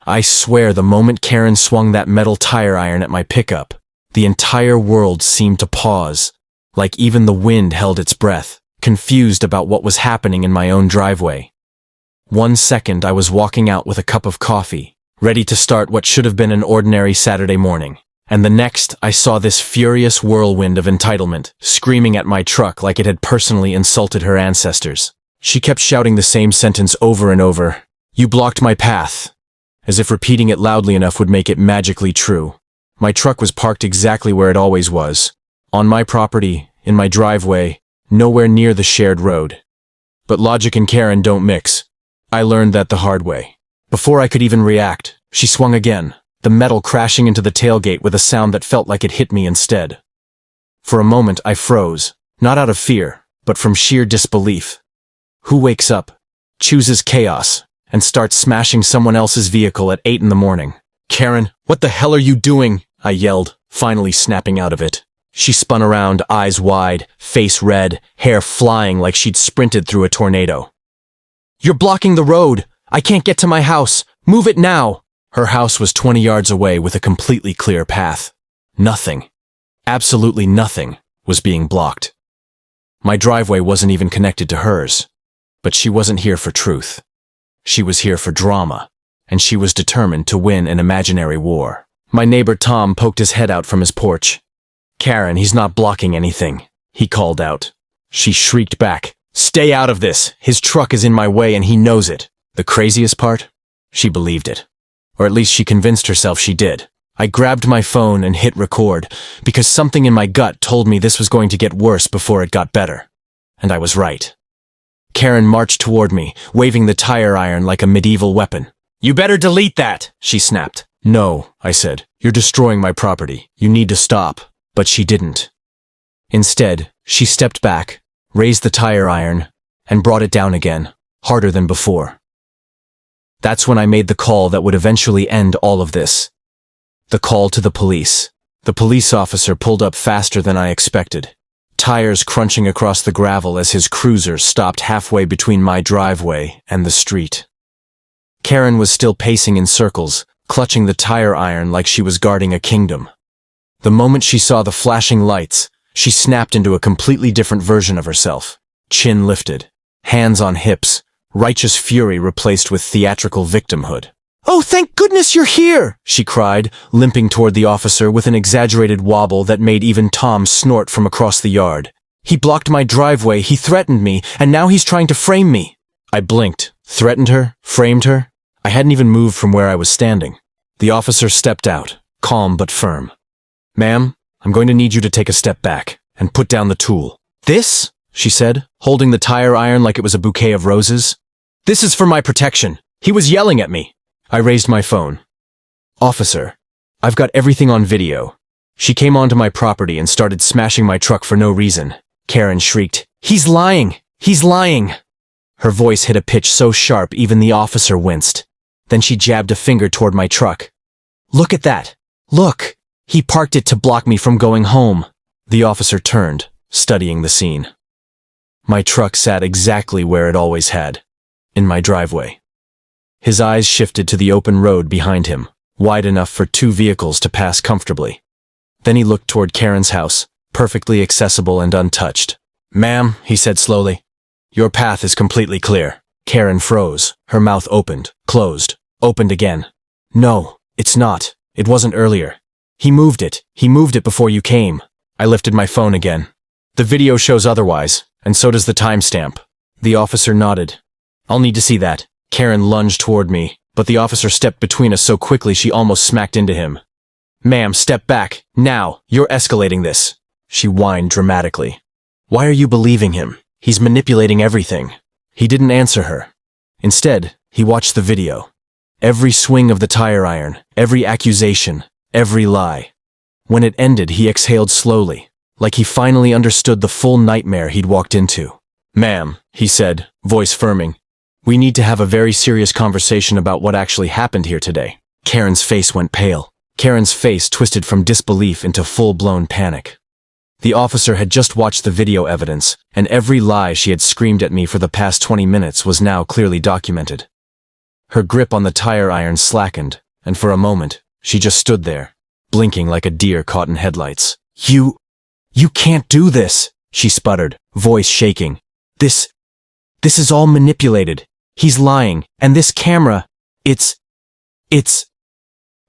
I swear the moment Karen swung that metal tire iron at my pickup, the entire world seemed to pause, like even the wind held its breath, confused about what was happening in my own driveway. 1 second I was walking out with a cup of coffee, ready to start what should have been an ordinary Saturday morning, and the next I saw this furious whirlwind of entitlement, screaming at my truck like it had personally insulted her ancestors. She kept shouting the same sentence over and over, "You blocked my path," as if repeating it loudly enough would make it magically true. My truck was parked exactly where it always was, on my property, in my driveway, nowhere near the shared road. But logic and Karen don't mix. I learned that the hard way. Before I could even react, she swung again, the metal crashing into the tailgate with a sound that felt like it hit me instead. For a moment I froze, not out of fear, but from sheer disbelief. Who wakes up, chooses chaos, and starts smashing someone else's vehicle at 8 in the morning? "Karen, what the hell are you doing?" I yelled, finally snapping out of it. She spun around, eyes wide, face red, hair flying like she'd sprinted through a tornado. "You're blocking the road! I can't get to my house! Move it now!" Her house was 20 yards away with a completely clear path. Nothing, absolutely nothing, was being blocked. My driveway wasn't even connected to hers. But she wasn't here for truth. She was here for drama, and she was determined to win an imaginary war. My neighbor Tom poked his head out from his porch. "Karen, he's not blocking anything," he called out. She shrieked back, "Stay out of this! His truck is in my way and he knows it." The craziest part? She believed it. Or at least she convinced herself she did. I grabbed my phone and hit record, because something in my gut told me this was going to get worse before it got better. And I was right. Karen marched toward me, waving the tire iron like a medieval weapon. "You better delete that," she snapped. "No," I said. "You're destroying my property. You need to stop." But she didn't. Instead, she stepped back, raised the tire iron, and brought it down again, harder than before. That's when I made the call that would eventually end all of this. The call to the police. The police officer pulled up faster than I expected, tires crunching across the gravel as his cruiser stopped halfway between my driveway and the street. Karen was still pacing in circles, clutching the tire iron like she was guarding a kingdom. The moment she saw the flashing lights, she snapped into a completely different version of herself. Chin lifted, hands on hips, righteous fury replaced with theatrical victimhood. "Oh, thank goodness you're here!" she cried, limping toward the officer with an exaggerated wobble that made even Tom snort from across the yard. "He blocked my driveway, he threatened me, and now he's trying to frame me." I blinked. Threatened her? Framed her? I hadn't even moved from where I was standing. The officer stepped out, calm but firm. "Ma'am, I'm going to need you to take a step back and put down the tool." "This?" she said, holding the tire iron like it was a bouquet of roses. "This is for my protection. He was yelling at me." I raised my phone. "Officer, I've got everything on video. She came onto my property and started smashing my truck for no reason." Karen shrieked, "He's lying! He's lying!" Her voice hit a pitch so sharp even the officer winced. Then she jabbed a finger toward my truck. "Look at that! Look! He parked it to block me from going home." The officer turned, studying the scene. My truck sat exactly where it always had, in my driveway. His eyes shifted to the open road behind him, wide enough for 2 vehicles to pass comfortably. Then he looked toward Karen's house, perfectly accessible and untouched. "Ma'am," he said slowly, "your path is completely clear." Karen froze, her mouth opened, closed, opened again. "No, it's not. It wasn't earlier. He moved it before you came." I lifted my phone again. "The video shows otherwise, and so does the timestamp." The officer nodded. "I'll need to see that." Karen lunged toward me, but the officer stepped between us so quickly she almost smacked into him. "Ma'am, step back, now, you're escalating this," she whined dramatically. "Why are you believing him? He's manipulating everything." He didn't answer her. Instead, he watched the video. Every swing of the tire iron, every accusation, every lie. When it ended, he exhaled slowly, like he finally understood the full nightmare he'd walked into. "Ma'am," he said, voice firming, "we need to have a very serious conversation about what actually happened here today." Karen's face went pale. Karen's face twisted from disbelief into full-blown panic. The officer had just watched the video evidence, and every lie she had screamed at me for the past 20 minutes was now clearly documented. Her grip on the tire iron slackened, and for a moment, she just stood there, blinking like a deer caught in headlights. You can't do this, she sputtered, voice shaking. This is all manipulated. He's lying, and this camera, it's...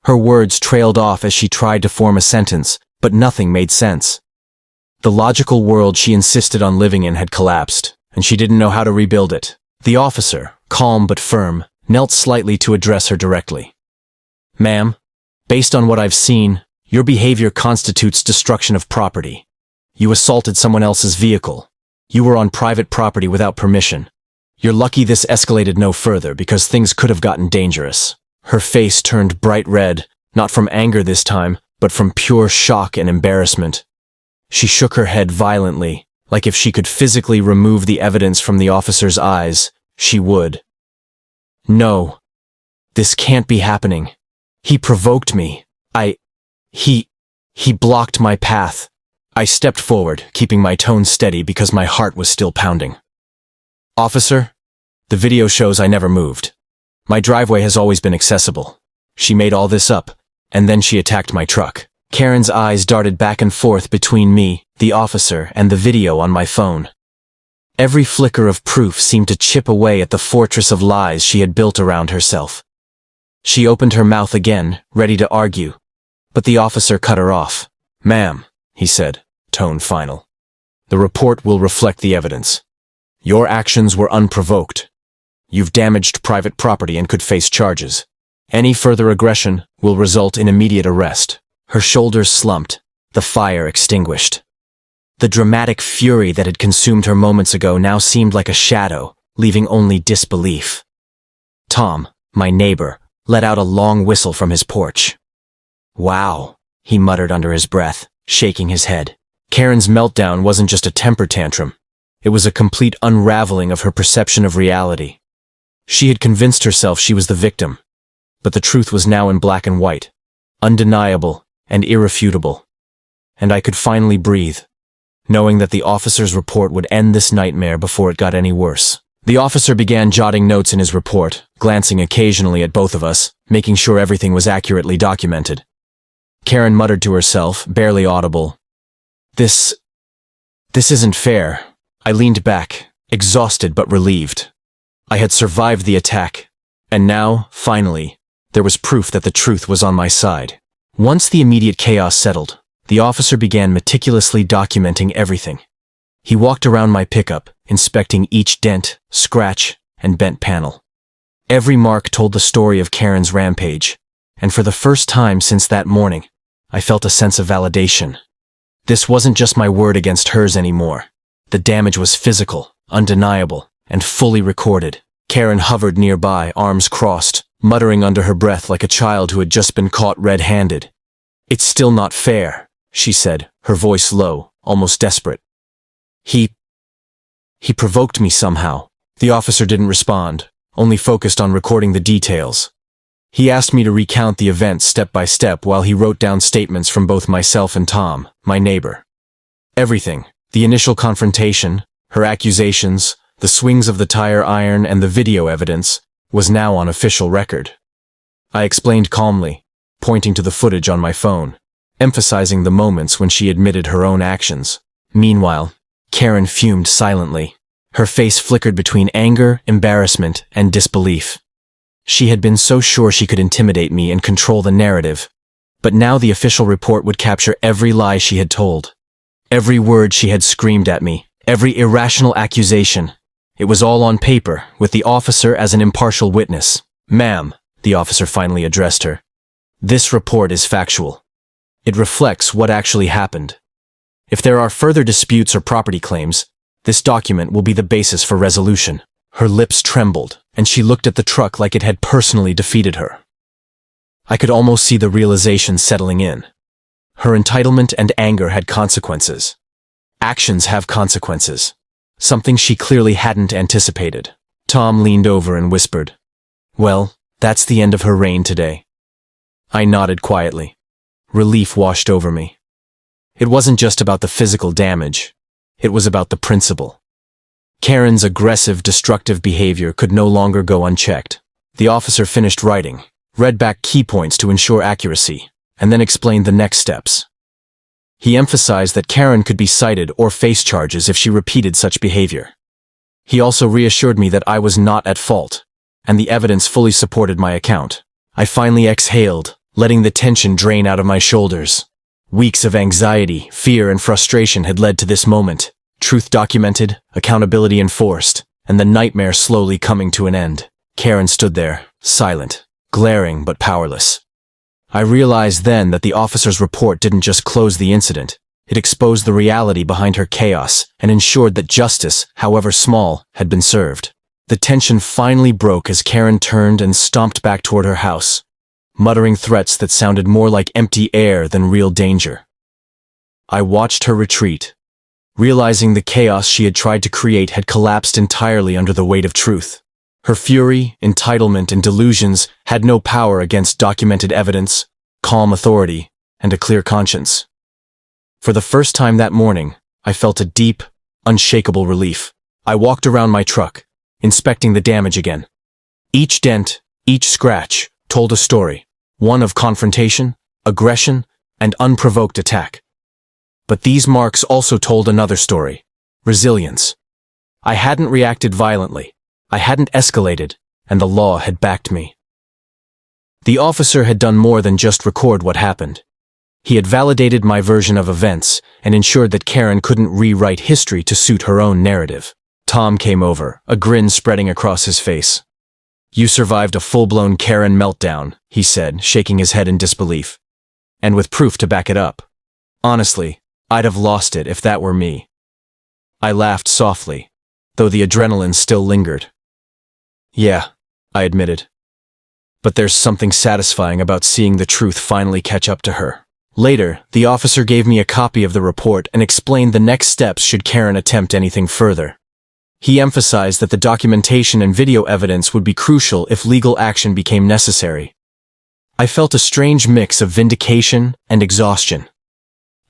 Her words trailed off as she tried to form a sentence, but nothing made sense. The logical world she insisted on living in had collapsed, and she didn't know how to rebuild it. The officer, calm but firm, knelt slightly to address her directly. Ma'am, based on what I've seen, your behavior constitutes destruction of property. You assaulted someone else's vehicle. You were on private property without permission. You're lucky this escalated no further because things could have gotten dangerous. Her face turned bright red, not from anger this time, but from pure shock and embarrassment. She shook her head violently, like if she could physically remove the evidence from the officer's eyes, she would. No. This can't be happening. He provoked me. He blocked my path. I stepped forward, keeping my tone steady because my heart was still pounding. Officer, the video shows I never moved. My driveway has always been accessible. She made all this up, and then she attacked my truck. Karen's eyes darted back and forth between me, the officer, and the video on my phone. Every flicker of proof seemed to chip away at the fortress of lies she had built around herself. She opened her mouth again, ready to argue, but the officer cut her off. Ma'am, he said, tone final. The report will reflect the evidence. Your actions were unprovoked. You've damaged private property and could face charges. Any further aggression will result in immediate arrest. Her shoulders slumped, the fire extinguished. The dramatic fury that had consumed her moments ago now seemed like a shadow, leaving only disbelief. Tom, my neighbor, let out a long whistle from his porch. Wow, he muttered under his breath, shaking his head. Karen's meltdown wasn't just a temper tantrum. It was a complete unraveling of her perception of reality. She had convinced herself she was the victim, but the truth was now in black and white, undeniable and irrefutable. And I could finally breathe, knowing that the officer's report would end this nightmare before it got any worse. The officer began jotting notes in his report, glancing occasionally at both of us, making sure everything was accurately documented. Karen muttered to herself, barely audible, This isn't fair." I leaned back, exhausted but relieved. I had survived the attack, and now, finally, there was proof that the truth was on my side. Once the immediate chaos settled, the officer began meticulously documenting everything. He walked around my pickup, inspecting each dent, scratch, and bent panel. Every mark told the story of Karen's rampage, and for the first time since that morning, I felt a sense of validation. This wasn't just my word against hers anymore. The damage was physical, undeniable, and fully recorded. Karen hovered nearby, arms crossed, muttering under her breath like a child who had just been caught red-handed. "It's still not fair," she said, her voice low, almost desperate. He provoked me somehow." The officer didn't respond, only focused on recording the details. He asked me to recount the events step by step while he wrote down statements from both myself and Tom, my neighbor. Everything, the initial confrontation, her accusations, the swings of the tire iron, and the video evidence, was now on official record. I explained calmly, pointing to the footage on my phone, emphasizing the moments when she admitted her own actions. Meanwhile, Karen fumed silently. Her face flickered between anger, embarrassment, and disbelief. She had been so sure she could intimidate me and control the narrative, but now the official report would capture every lie she had told. Every word she had screamed at me, every irrational accusation. It was all on paper, with the officer as an impartial witness. "Ma'am," the officer finally addressed her, "this report is factual. It reflects what actually happened. If there are further disputes or property claims, this document will be the basis for resolution." Her lips trembled, and she looked at the truck like it had personally defeated her. I could almost see the realization settling in. Her entitlement and anger had consequences. Actions have consequences. Something she clearly hadn't anticipated. Tom leaned over and whispered, "Well, that's the end of her reign today." I nodded quietly. Relief washed over me. It wasn't just about the physical damage. It was about the principle. Karen's aggressive, destructive behavior could no longer go unchecked. The officer finished writing, read back key points to ensure accuracy, and then explained the next steps. He emphasized that Karen could be cited or face charges if she repeated such behavior. He also reassured me that I was not at fault, and the evidence fully supported my account. I finally exhaled, letting the tension drain out of my shoulders. Weeks of anxiety, fear, and frustration had led to this moment. Truth documented, accountability enforced, and the nightmare slowly coming to an end. Karen stood there, silent, glaring but powerless. I realized then that the officer's report didn't just close the incident. It exposed the reality behind her chaos and ensured that justice, however small, had been served. The tension finally broke as Karen turned and stomped back toward her house, muttering threats that sounded more like empty air than real danger. I watched her retreat, realizing the chaos she had tried to create had collapsed entirely under the weight of truth. Her fury, entitlement, and delusions had no power against documented evidence, calm authority, and a clear conscience. For the first time that morning, I felt a deep, unshakable relief. I walked around my truck, inspecting the damage again. Each dent, each scratch, told a story, one of confrontation, aggression, and unprovoked attack. But these marks also told another story, resilience. I hadn't reacted violently. I hadn't escalated, and the law had backed me. The officer had done more than just record what happened. He had validated my version of events and ensured that Karen couldn't rewrite history to suit her own narrative. Tom came over, a grin spreading across his face. "You survived a full-blown Karen meltdown," he said, shaking his head in disbelief. "And with proof to back it up. Honestly, I'd have lost it if that were me." I laughed softly, though the adrenaline still lingered. "Yeah," I admitted. "But there's something satisfying about seeing the truth finally catch up to her." Later, the officer gave me a copy of the report and explained the next steps should Karen attempt anything further. He emphasized that the documentation and video evidence would be crucial if legal action became necessary. I felt a strange mix of vindication and exhaustion.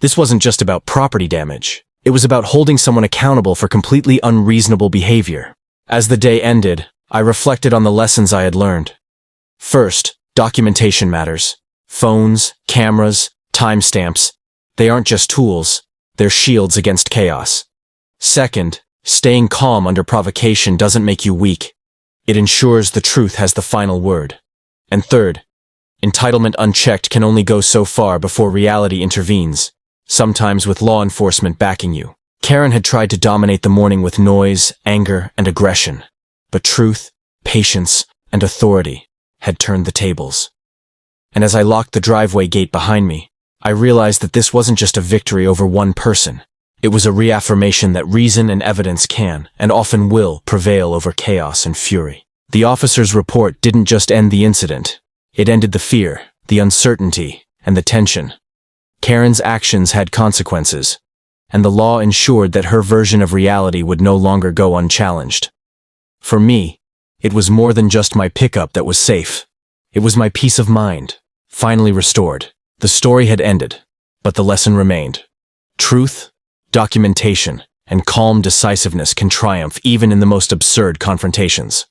This wasn't just about property damage. It was about holding someone accountable for completely unreasonable behavior. As the day ended, I reflected on the lessons I had learned. First, documentation matters. Phones, cameras, timestamps. They aren't just tools, they're shields against chaos. Second, staying calm under provocation doesn't make you weak. It ensures the truth has the final word. And third, entitlement unchecked can only go so far before reality intervenes, sometimes with law enforcement backing you. Karen had tried to dominate the morning with noise, anger, and aggression. But truth, patience, and authority had turned the tables. And as I locked the driveway gate behind me, I realized that this wasn't just a victory over one person. It was a reaffirmation that reason and evidence can, and often will, prevail over chaos and fury. The officer's report didn't just end the incident. It ended the fear, the uncertainty, and the tension. Karen's actions had consequences, and the law ensured that her version of reality would no longer go unchallenged. For me, it was more than just my pickup that was safe. It was my peace of mind, finally restored. The story had ended, but the lesson remained. Truth, documentation, and calm decisiveness can triumph even in the most absurd confrontations.